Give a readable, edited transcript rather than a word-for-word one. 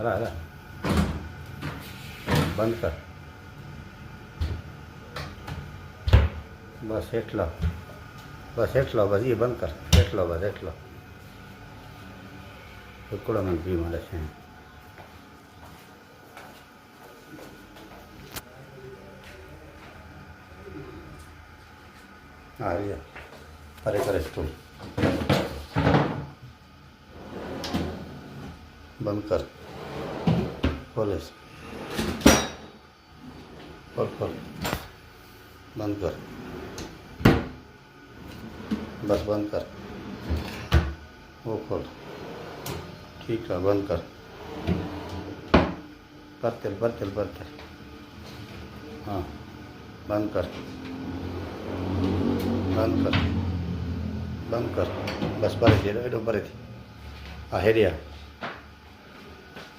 रहा बंद कर बस एटलो बस ये बंद कर एटलो बस एटलो उकड़ो मन पी मारे छे आ रही परे करे स्टूल बंद कर खोलिस खोल बंद कर बस बंद कर वो खोल ठीक है बंद कर परतेल हाँ बंद कर बस बरे थी एडो बरे थी आ हेरिया